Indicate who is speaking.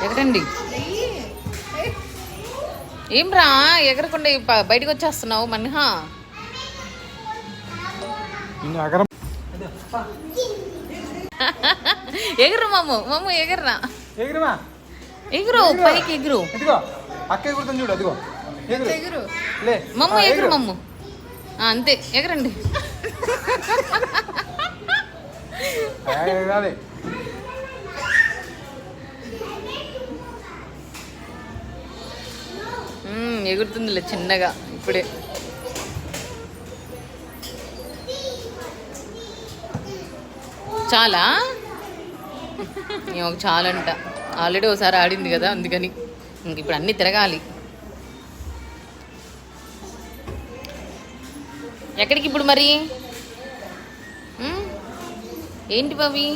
Speaker 1: ఎగరండి. ఏం రా ఎగరకుండా బయటకు వచ్చేస్తున్నావు మన్హా. ఎగురు మమ్ము మమ్ము ఎగర్రా. ఎగురు పైకి ఎగురు. మమ్ము ఎగురు మమ్ము. అంతే ఎగరండి. ఎగురుతుందిలే చిన్నగా ఇప్పుడే. చాలా ఒక చాలంట. ఆల్రెడీ ఒకసారి ఆడింది కదా అందుకని ఇంక ఇప్పుడు అన్నీ తిరగాలి. ఎక్కడికి ఇప్పుడు మరి? ఏంటి బావి?